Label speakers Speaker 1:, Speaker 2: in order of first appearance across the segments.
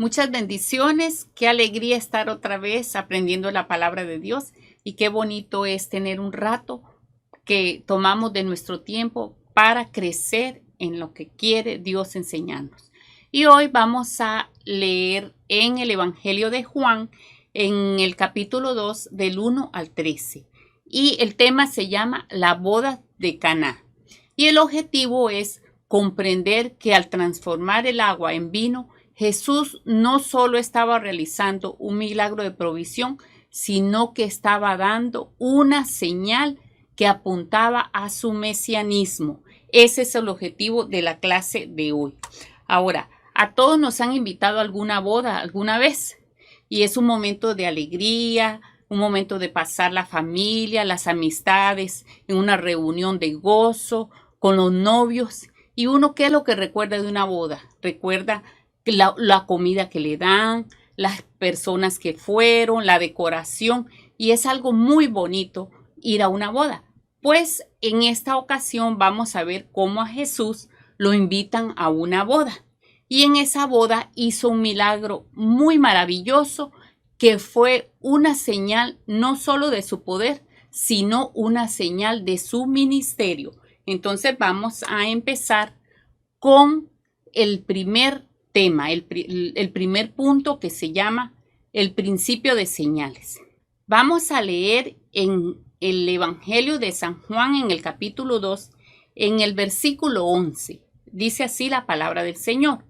Speaker 1: Muchas bendiciones, qué alegría estar otra vez aprendiendo la palabra de Dios y qué bonito es tener un rato que tomamos de nuestro tiempo para crecer en lo que quiere Dios enseñarnos. Y hoy vamos a leer en el Evangelio de Juan, en el capítulo 2, del 1 al 13. Y el tema se llama La boda de Caná. Y el objetivo es comprender que al transformar el agua en vino, Jesús no solo estaba realizando un milagro de provisión, sino que estaba dando una señal que apuntaba a su mesianismo. Ese es el objetivo de la clase de hoy. Ahora, a todos nos han invitado a alguna boda alguna vez y es un momento de alegría, un momento de pasar la familia, las amistades, en una reunión de gozo con los novios. ¿Y uno qué es lo que recuerda de una boda? Recuerda la comida que le dan, las personas que fueron, la decoración, y es algo muy bonito ir a una boda. Pues en esta ocasión vamos a ver cómo a Jesús lo invitan a una boda. Y en esa boda hizo un milagro muy maravilloso que fue una señal no solo de su poder, sino una señal de su ministerio. Entonces vamos a empezar con el primer tema, el primer punto que se llama el principio de señales. Vamos a leer en el Evangelio de San Juan en el capítulo 2, en el versículo 11. Dice así la palabra del Señor.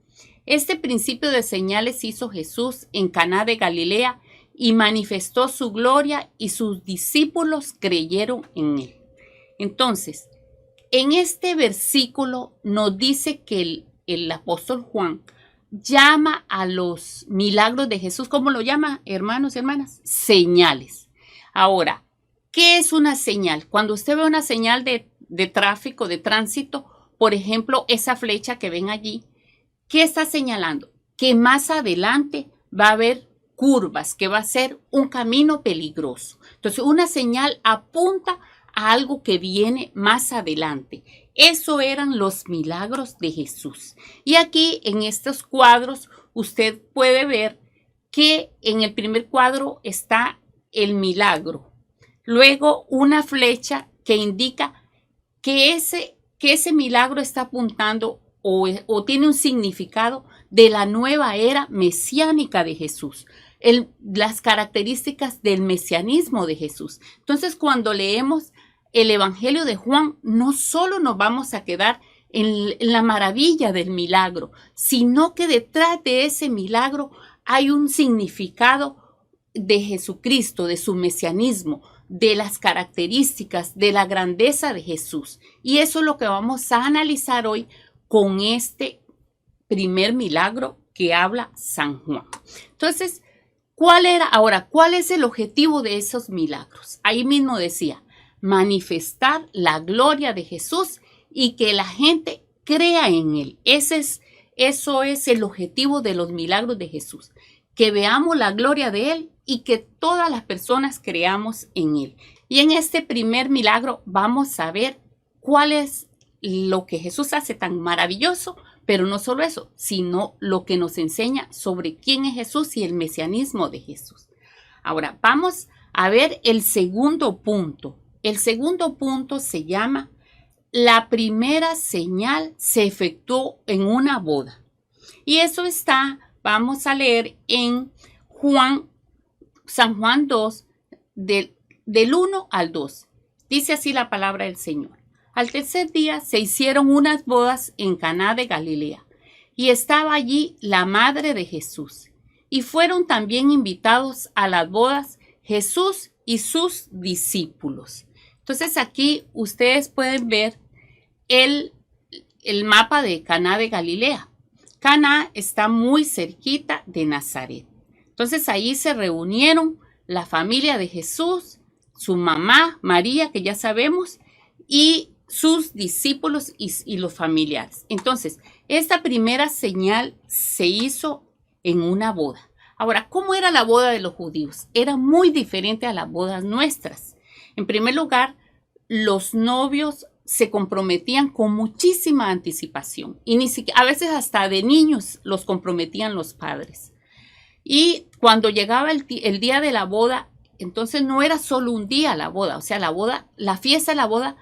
Speaker 1: Este principio de señales hizo Jesús en Caná de Galilea y manifestó su gloria y sus discípulos creyeron en él. Entonces, en este versículo nos dice que el apóstol Juan llama a los milagros de Jesús, ¿cómo lo llama, hermanos y hermanas? Señales. Ahora, ¿qué es una señal? Cuando usted ve una señal de tráfico, de tránsito, por ejemplo, esa flecha que ven allí, ¿qué está señalando? Que más adelante va a haber curvas, que va a ser un camino peligroso. Entonces, una señal apunta a algo que viene más adelante. Eso eran los milagros de Jesús. Y aquí en estos cuadros usted puede ver que en el primer cuadro está el milagro. Luego una flecha que indica que ese milagro está apuntando o tiene un significado de la nueva era mesiánica de Jesús. Las características del mesianismo de Jesús. Entonces, cuando leemos el Evangelio de Juan, no solo nos vamos a quedar en la maravilla del milagro, sino que detrás de ese milagro hay un significado de Jesucristo, de su mesianismo, de las características, de la grandeza de Jesús. Y eso es lo que vamos a analizar hoy con este primer milagro que habla San Juan. Entonces, ¿cuál es el objetivo de esos milagros? Ahí mismo decía, manifestar la gloria de Jesús y que la gente crea en él. Eso es el objetivo de los milagros de Jesús, que veamos la gloria de él y que todas las personas creamos en él. Y en este primer milagro vamos a ver cuál es lo que Jesús hace tan maravilloso, pero no solo eso, sino lo que nos enseña sobre quién es Jesús y el mesianismo de Jesús. Ahora vamos a ver el segundo punto. El segundo punto se llama la primera señal se efectuó en una boda. Y eso está, vamos a leer en San Juan 2, del 1 al 2. Dice así la palabra del Señor. Al tercer día se hicieron unas bodas en Caná de Galilea, y estaba allí la madre de Jesús. Y fueron también invitados a las bodas Jesús y sus discípulos. Entonces aquí ustedes pueden ver el mapa de Caná de Galilea. Caná está muy cerquita de Nazaret. Entonces ahí se reunieron la familia de Jesús, su mamá María, que ya sabemos, y sus discípulos y los familiares. Entonces, esta primera señal se hizo en una boda. Ahora, ¿cómo era la boda de los judíos? Era muy diferente a las bodas nuestras. En primer lugar, los novios se comprometían con muchísima anticipación y a veces hasta de niños los comprometían los padres. Y cuando llegaba el día de la boda, entonces no era solo un día la boda, o sea, la fiesta de la boda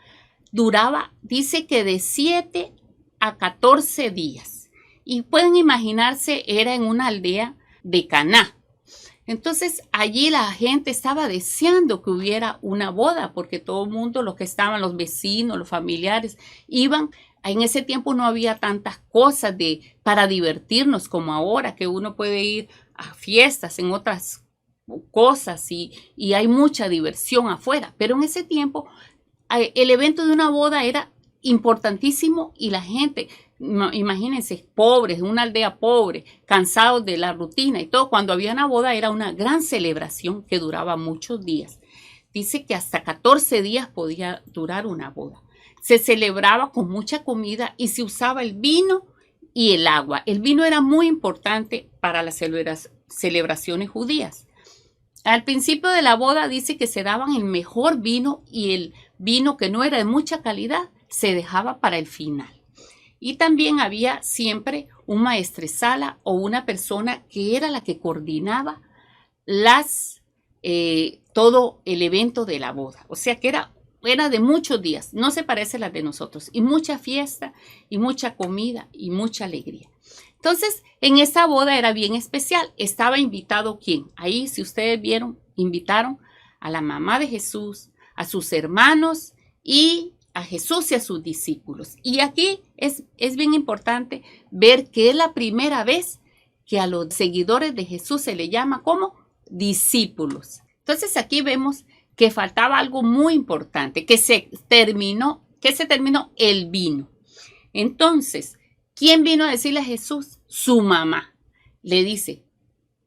Speaker 1: duraba, dice que de 7 a 14 días. Y pueden imaginarse, era en una aldea de Caná. Entonces allí la gente estaba deseando que hubiera una boda, porque todo el mundo, los que estaban, los vecinos, los familiares, iban. En ese tiempo no había tantas cosas para divertirnos como ahora, que uno puede ir a fiestas, en otras cosas y hay mucha diversión afuera. Pero en ese tiempo el evento de una boda era importantísimo y la gente, imagínense, pobres, una aldea pobre, cansados de la rutina y todo, cuando había una boda era una gran celebración que duraba muchos días. Dice que hasta 14 días podía durar una boda. Se celebraba con mucha comida y se usaba el vino y el agua. El vino era muy importante para las celebraciones judías. Al principio de la boda dice que se daban el mejor vino y el vino que no era de mucha calidad se dejaba para el final. Y también había siempre un maestresala o una persona que era la que coordinaba todo el evento de la boda. O sea que era de muchos días, no se parece a las de nosotros. Y mucha fiesta y mucha comida y mucha alegría. Entonces, en esa boda era bien especial. Estaba invitado ¿quién? Ahí, si ustedes vieron, invitaron a la mamá de Jesús, a sus hermanos y a Jesús y a sus discípulos. Y aquí es bien importante ver que es la primera vez que a los seguidores de Jesús se le llama como discípulos. Entonces aquí vemos que faltaba algo muy importante, que se terminó el vino. Entonces, ¿quién vino a decirle a Jesús? Su mamá. Le dice,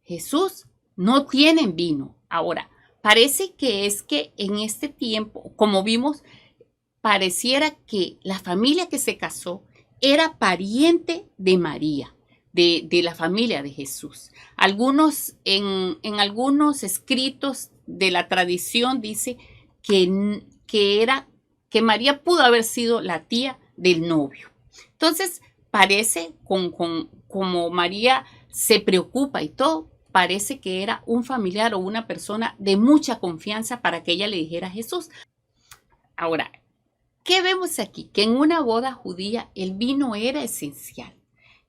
Speaker 1: Jesús, no tienen vino. Ahora, parece que es que en este tiempo, como vimos, pareciera que la familia que se casó era pariente de María, de la familia de Jesús. En algunos escritos de la tradición dice que María pudo haber sido la tía del novio. Entonces, parece, como María se preocupa y todo, parece que era un familiar o una persona de mucha confianza para que ella le dijera a Jesús. Ahora, ¿qué vemos aquí? Que en una boda judía el vino era esencial.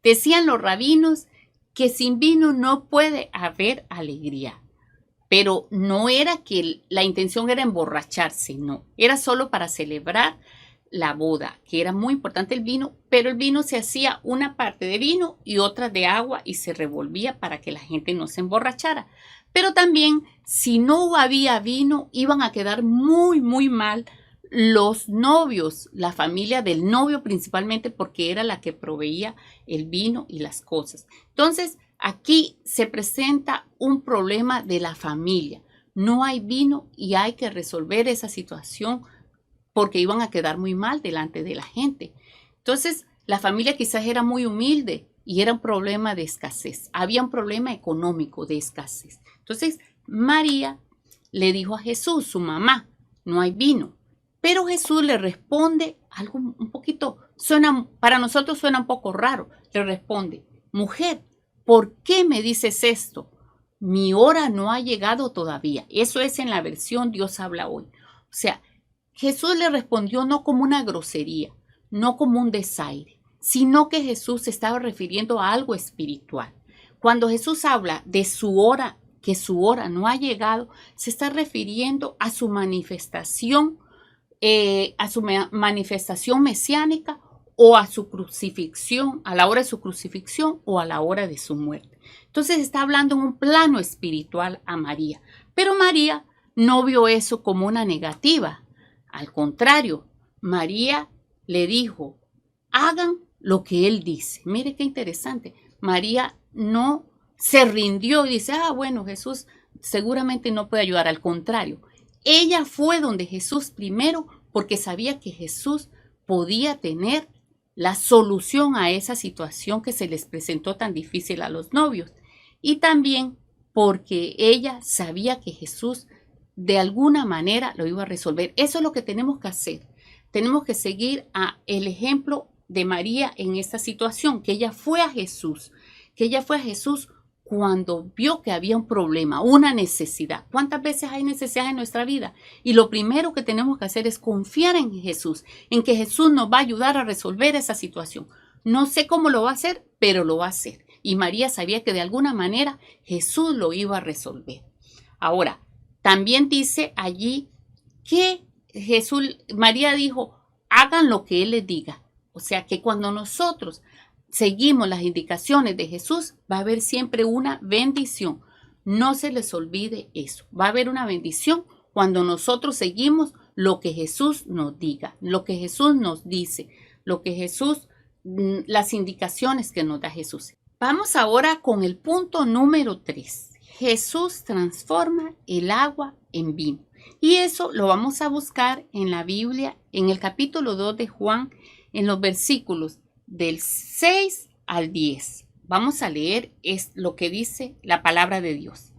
Speaker 1: Decían los rabinos que sin vino no puede haber alegría. Pero no era que la intención era emborracharse, no. Era solo para celebrar la boda, que era muy importante el vino, pero el vino se hacía una parte de vino y otra de agua y se revolvía para que la gente no se emborrachara. Pero también, si no había vino, iban a quedar muy, muy mal los novios, la familia del novio principalmente, porque era la que proveía el vino y las cosas. Entonces, aquí se presenta un problema de la familia. No hay vino y hay que resolver esa situación porque iban a quedar muy mal delante de la gente. Entonces, la familia quizás era muy humilde y era un problema de escasez. Había un problema económico de escasez. Entonces, María le dijo a Jesús, su mamá, no hay vino. Pero Jesús le responde algo un poquito, para nosotros suena un poco raro. Le responde, mujer, ¿por qué me dices esto? Mi hora no ha llegado todavía. Eso es en la versión Dios habla hoy. O sea, Jesús le respondió no como una grosería, no como un desaire, sino que Jesús se estaba refiriendo a algo espiritual. Cuando Jesús habla de su hora, que su hora no ha llegado, se está refiriendo a su manifestación mesiánica o a su crucifixión, a la hora de su crucifixión o a la hora de su muerte. Entonces está hablando en un plano espiritual a María. Pero María no vio eso como una negativa. Al contrario, María le dijo, hagan lo que él dice. Mire qué interesante. María no se rindió y dice, bueno, Jesús seguramente no puede ayudar. Al contrario, ella fue donde Jesús primero porque sabía que Jesús podía tener la solución a esa situación que se les presentó tan difícil a los novios. Y también porque ella sabía que Jesús de alguna manera lo iba a resolver. Eso es lo que tenemos que hacer. Tenemos que seguir el ejemplo de María en esta situación, que ella fue a Jesús, cuando vio que había un problema, una necesidad. ¿Cuántas veces hay necesidad en nuestra vida? Y lo primero que tenemos que hacer es confiar en Jesús, en que Jesús nos va a ayudar a resolver esa situación. No sé cómo lo va a hacer, pero lo va a hacer. Y María sabía que de alguna manera Jesús lo iba a resolver. Ahora, también dice allí que María dijo, hagan lo que Él les diga. O sea que cuando nosotros seguimos las indicaciones de Jesús, va a haber siempre una bendición. No se les olvide eso. Va a haber una bendición cuando nosotros seguimos lo que Jesús nos diga, lo que Jesús nos dice, las indicaciones que nos da Jesús. Vamos ahora con el punto número 3. Jesús transforma el agua en vino. Y eso lo vamos a buscar en la Biblia, en el capítulo 2 de Juan, en los versículos del 6 al 10. Vamos a leer lo que dice la palabra de Dios.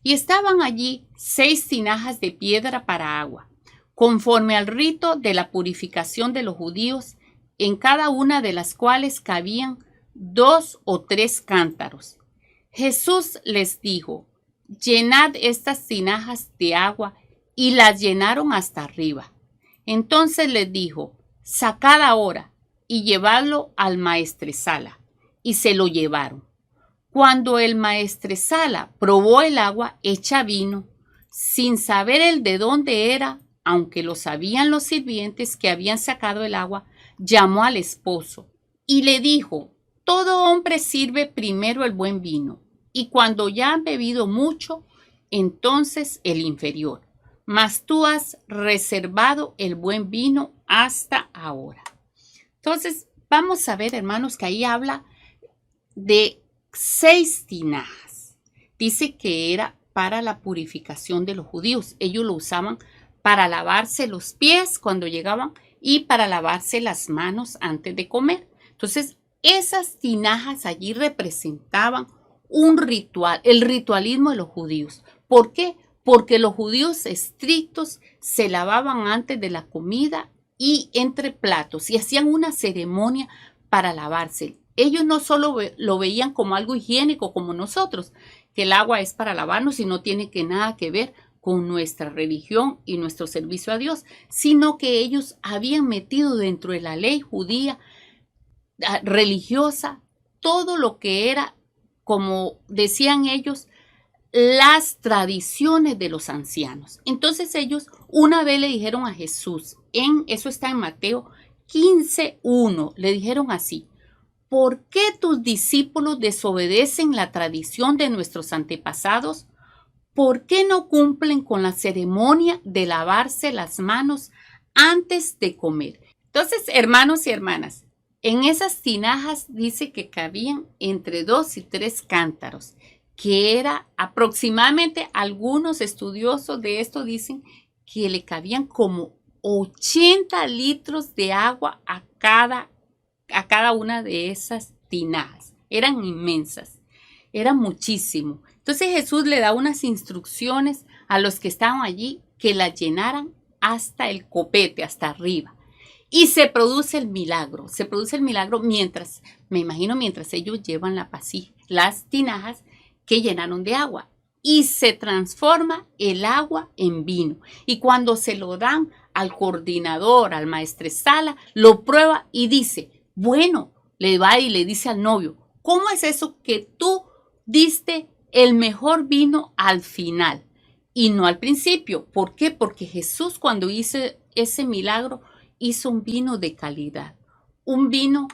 Speaker 1: Y estaban allí 6 tinajas de piedra para agua, conforme al rito de la purificación de los judíos, en cada una de las cuales cabían 2 o 3 cántaros. Jesús les dijo, llenad estas tinajas de agua, y las llenaron hasta arriba. Entonces les dijo, sacad ahora y llevadlo al maestresala. Y se lo llevaron. Cuando el maestresala probó el agua hecha vino, sin saber el de dónde era, aunque lo sabían los sirvientes que habían sacado el agua, llamó al esposo y le dijo, todo hombre sirve primero el buen vino, y cuando ya han bebido mucho, entonces el inferior. Mas tú has reservado el buen vino hasta ahora. Entonces, vamos a ver, hermanos, que ahí habla de 6 tinajas. Dice que era para la purificación de los judíos. Ellos lo usaban para lavarse los pies cuando llegaban y para lavarse las manos antes de comer. Entonces, esas tinajas allí representaban un ritual, el ritualismo de los judíos. ¿Por qué? Porque los judíos estrictos se lavaban antes de la comida y entre platos y hacían una ceremonia para lavarse. Ellos no solo lo veían como algo higiénico como nosotros, que el agua es para lavarnos y no tiene nada que ver con nuestra religión y nuestro servicio a Dios, sino que ellos habían metido dentro de la ley judía religiosa todo lo que era, como decían ellos, las tradiciones de los ancianos. Entonces ellos una vez le dijeron a Jesús, eso está en Mateo 15:1, le dijeron así, ¿por qué tus discípulos desobedecen la tradición de nuestros antepasados? ¿Por qué no cumplen con la ceremonia de lavarse las manos antes de comer? Entonces, hermanos y hermanas, en esas tinajas dice que cabían entre 2 y 3 cántaros, que era aproximadamente, algunos estudiosos de esto dicen que le cabían como 80 litros de agua a cada una de esas tinajas. Eran inmensas, era muchísimo. Entonces Jesús le da unas instrucciones a los que estaban allí que las llenaran hasta el copete, hasta arriba. Y se produce el milagro mientras ellos llevan las tinajas que llenaron de agua. Y se transforma el agua en vino. Y cuando se lo dan al coordinador, al maestresala, lo prueba y dice, bueno, le va y le dice al novio, ¿cómo es eso que tú diste el mejor vino al final y no al principio? ¿Por qué? Porque Jesús, cuando hizo ese milagro, hizo un vino de calidad, un vino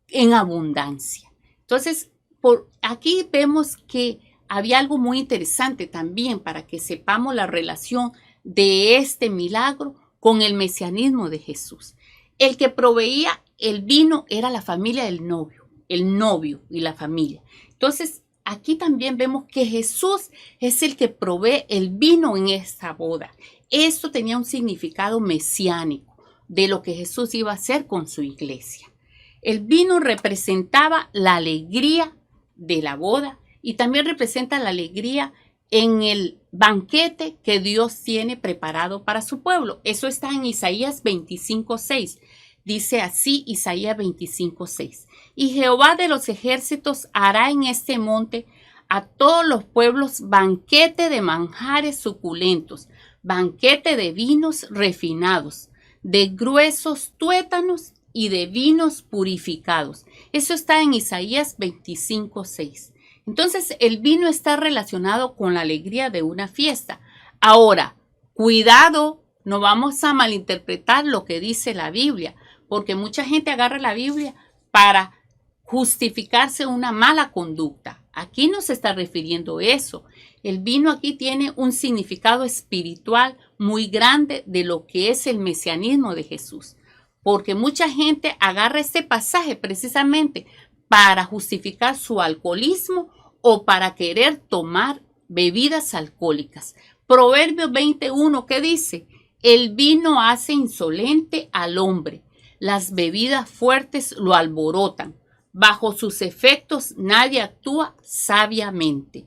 Speaker 1: en abundancia. Entonces, por aquí vemos que había algo muy interesante también para que sepamos la relación de este milagro con el mesianismo de Jesús. El que proveía el vino era la familia del novio, el novio y la familia. Entonces, aquí también vemos que Jesús es el que provee el vino en esta boda. Esto tenía un significado mesiánico de lo que Jesús iba a hacer con su iglesia. El vino representaba la alegría de la boda y también representa la alegría en el banquete que Dios tiene preparado para su pueblo. Eso está en Isaías 25:6. Dice así Isaías 25:6. Y Jehová de los ejércitos hará en este monte a todos los pueblos banquete de manjares suculentos, banquete de vinos refinados, de gruesos tuétanos y de vinos purificados. Eso está en Isaías 25:6. Entonces, el vino está relacionado con la alegría de una fiesta. Ahora, cuidado, no vamos a malinterpretar lo que dice la Biblia, porque mucha gente agarra la Biblia para justificarse una mala conducta. Aquí no se está refiriendo a eso. El vino aquí tiene un significado espiritual muy grande de lo que es el mesianismo de Jesús, porque mucha gente agarra este pasaje precisamente para justificar su alcoholismo o para querer tomar bebidas alcohólicas. Proverbios 21, ¿qué dice? El vino hace insolente al hombre, las bebidas fuertes lo alborotan, bajo sus efectos nadie actúa sabiamente.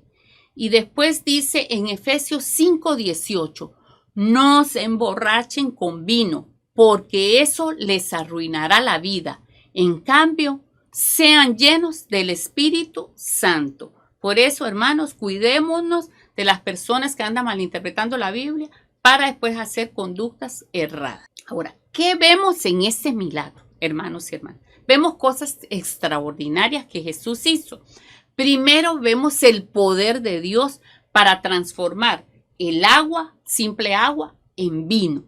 Speaker 1: Y después dice en Efesios 5:18, no se emborrachen con vino, porque eso les arruinará la vida. En cambio, sean llenos del Espíritu Santo. Por eso, hermanos, cuidémonos de las personas que andan malinterpretando la Biblia para después hacer conductas erradas. Ahora, ¿qué vemos en este milagro, hermanos y hermanas? Vemos cosas extraordinarias que Jesús hizo. Primero vemos el poder de Dios para transformar el agua, simple agua, en vino.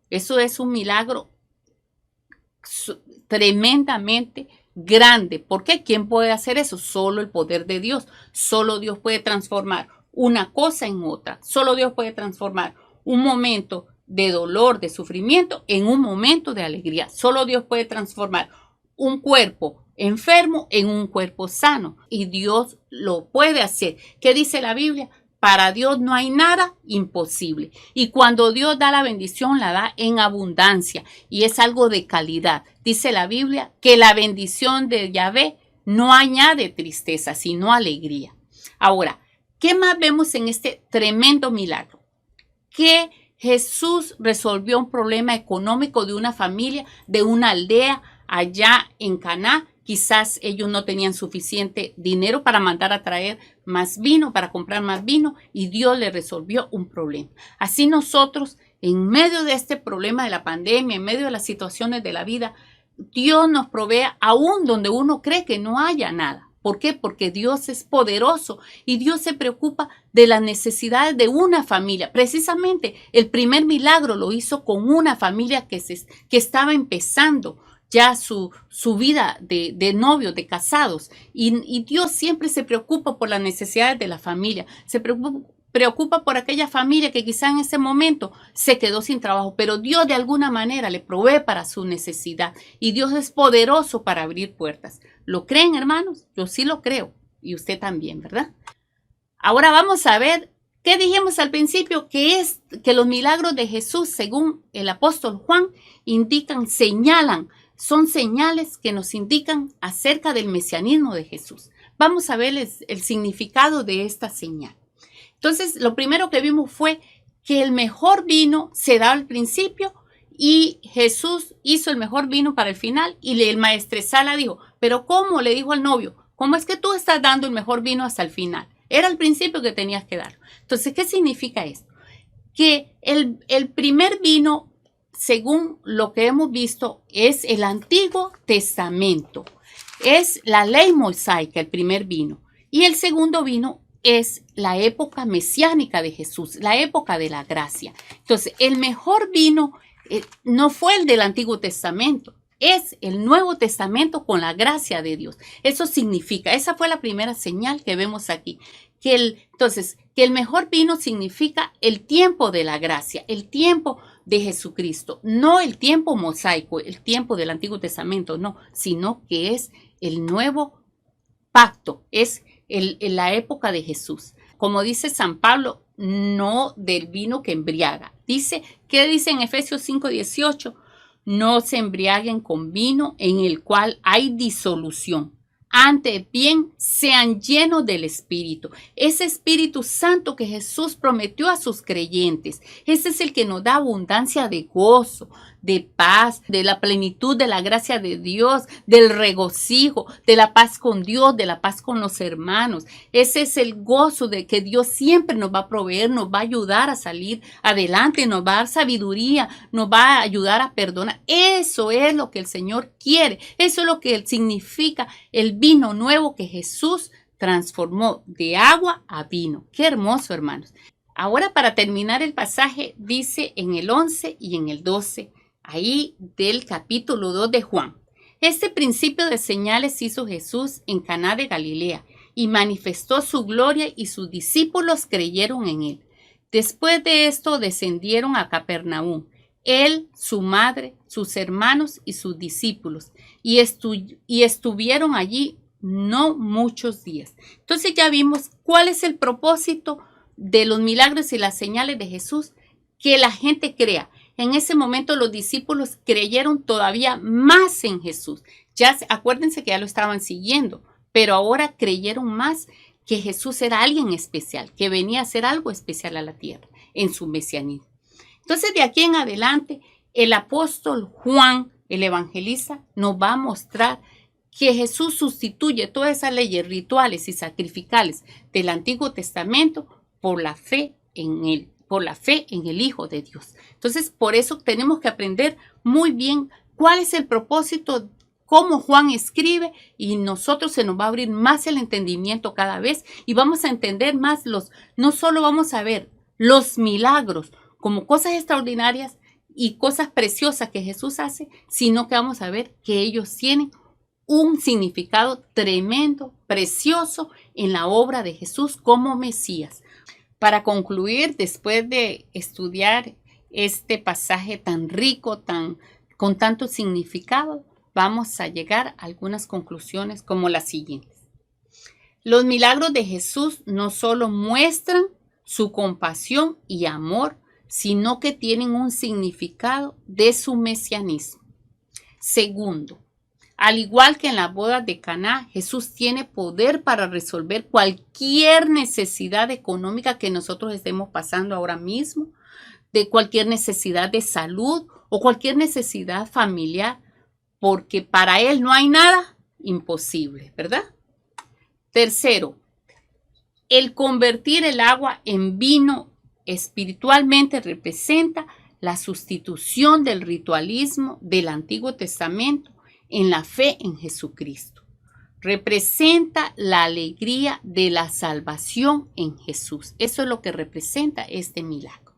Speaker 1: Eso es un milagro tremendamente grande. ¿Por qué? ¿Quién puede hacer eso? Solo el poder de Dios. Solo Dios puede transformar una cosa en otra. Solo Dios puede transformar un momento de dolor, de sufrimiento, en un momento de alegría. Solo Dios puede transformar un cuerpo enfermo en un cuerpo sano. Y Dios lo puede hacer. ¿Qué dice la Biblia? Para Dios no hay nada imposible. Y cuando Dios da la bendición, la da en abundancia. Y es algo de calidad. Dice la Biblia que la bendición de Yahvé no añade tristeza, sino alegría. Ahora, ¿qué más vemos en este tremendo milagro? Que Jesús resolvió un problema económico de una familia, de una aldea allá en Caná. Quizás ellos no tenían suficiente dinero para mandar a traer más vino, para comprar más vino, y Dios le resolvió un problema. Así nosotros, en medio de este problema de la pandemia, en medio de las situaciones de la vida, Dios nos provee aún donde uno cree que no haya nada. ¿Por qué? Porque Dios es poderoso y Dios se preocupa de las necesidades de una familia. Precisamente el primer milagro lo hizo con una familia que estaba empezando ya su vida de novios, de casados. Y Dios siempre se preocupa por las necesidades de la familia. Se preocupa por aquella familia que quizá en ese momento se quedó sin trabajo, pero Dios de alguna manera le provee para su necesidad. Y Dios es poderoso para abrir puertas. ¿Lo creen, hermanos? Yo sí lo creo. Y usted también, ¿verdad? Ahora vamos a ver qué dijimos al principio, que los milagros de Jesús, según el apóstol Juan, señalan, son señales que nos indican acerca del mesianismo de Jesús. Vamos a ver el significado de esta señal. Entonces, lo primero que vimos fue que el mejor vino se da al principio y Jesús hizo el mejor vino para el final y el maestresala dijo, ¿pero cómo? Le dijo al novio, ¿cómo es que tú estás dando el mejor vino hasta el final? Era al principio que tenías que darlo. Entonces, ¿qué significa esto? Que el primer vino, según lo que hemos visto, es el Antiguo Testamento. Es la ley mosaica, el primer vino. Y el segundo vino es la época mesiánica de Jesús, la época de la gracia. Entonces, el mejor vino no fue el del Antiguo Testamento, es el Nuevo Testamento con la gracia de Dios. Eso significa, esa fue la primera señal que vemos aquí. Entonces, que el mejor vino significa el tiempo de la gracia, el tiempo de Jesucristo, no el tiempo mosaico, el tiempo del Antiguo Testamento, no, sino que es el nuevo pacto, es la época de Jesús. Como dice San Pablo, no del vino que embriaga. ¿Qué dice en Efesios 5:18? No se embriaguen con vino en el cual hay disolución. Antes bien, sean llenos del Espíritu. Ese Espíritu Santo que Jesús prometió a sus creyentes. Ese es el que nos da abundancia de gozo, de paz, de la plenitud de la gracia de Dios, del regocijo, de la paz con Dios, de la paz con los hermanos. Ese es el gozo de que Dios siempre nos va a proveer, nos va a ayudar a salir adelante, nos va a dar sabiduría, nos va a ayudar a perdonar. Eso es lo que el Señor quiere. Eso es lo que significa el vino nuevo que Jesús transformó de agua a vino. Qué hermoso, hermanos. Ahora, para terminar el pasaje, dice en el 11 y en el 12, ahí del capítulo 2 de Juan. Este principio de señales hizo Jesús en Caná de Galilea y manifestó su gloria y sus discípulos creyeron en él. Después de esto descendieron a Capernaum, él, su madre, sus hermanos y sus discípulos, y estuvieron allí no muchos días. Entonces ya vimos cuál es el propósito de los milagros y las señales de Jesús, que la gente crea. En ese momento los discípulos creyeron todavía más en Jesús. Ya acuérdense que ya lo estaban siguiendo, pero ahora creyeron más que Jesús era alguien especial, que venía a hacer algo especial a la tierra en su mesianismo. Entonces de aquí en adelante el apóstol Juan, el evangelista, nos va a mostrar que Jesús sustituye todas esas leyes rituales y sacrificales del Antiguo Testamento por la fe en él, por la fe en el Hijo de Dios. Entonces, por eso tenemos que aprender muy bien cuál es el propósito, cómo Juan escribe, y nosotros se nos va a abrir más el entendimiento cada vez y vamos a entender más no solo vamos a ver los milagros como cosas extraordinarias y cosas preciosas que Jesús hace, sino que vamos a ver que ellos tienen un significado tremendo, precioso en la obra de Jesús como Mesías. Para concluir, después de estudiar este pasaje tan rico, con tanto significado, vamos a llegar a algunas conclusiones como las siguientes. Los milagros de Jesús no solo muestran su compasión y amor, sino que tienen un significado de su mesianismo. Segundo, al igual que en las bodas de Caná, Jesús tiene poder para resolver cualquier necesidad económica que nosotros estemos pasando ahora mismo, de cualquier necesidad de salud o cualquier necesidad familiar, porque para Él no hay nada imposible, ¿verdad? Tercero, el convertir el agua en vino espiritualmente representa la sustitución del ritualismo del Antiguo Testamento en la fe en Jesucristo. Representa la alegría de la salvación en Jesús. Eso es lo que representa este milagro.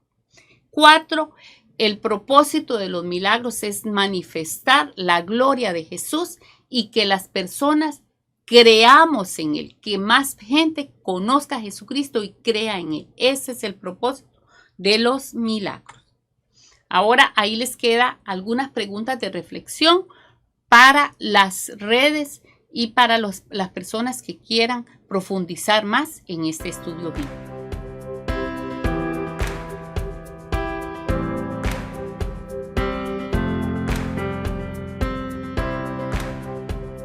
Speaker 1: 4. El propósito de los milagros es manifestar la gloria de Jesús y que las personas creamos en Él, que más gente conozca a Jesucristo y crea en Él. Ese es el propósito de los milagros. Ahora ahí les queda algunas preguntas de reflexión para las redes y para las personas que quieran profundizar más en este estudio bíblico.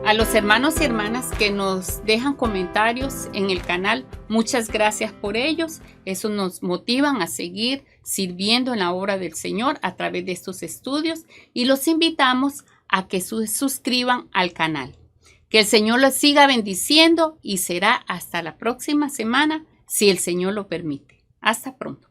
Speaker 1: A los hermanos y hermanas que nos dejan comentarios en el canal, muchas gracias por ellos. Eso nos motiva a seguir sirviendo en la obra del Señor a través de estos estudios y los invitamos a que se suscriban al canal. Que el Señor los siga bendiciendo y será hasta la próxima semana, si el Señor lo permite. Hasta pronto.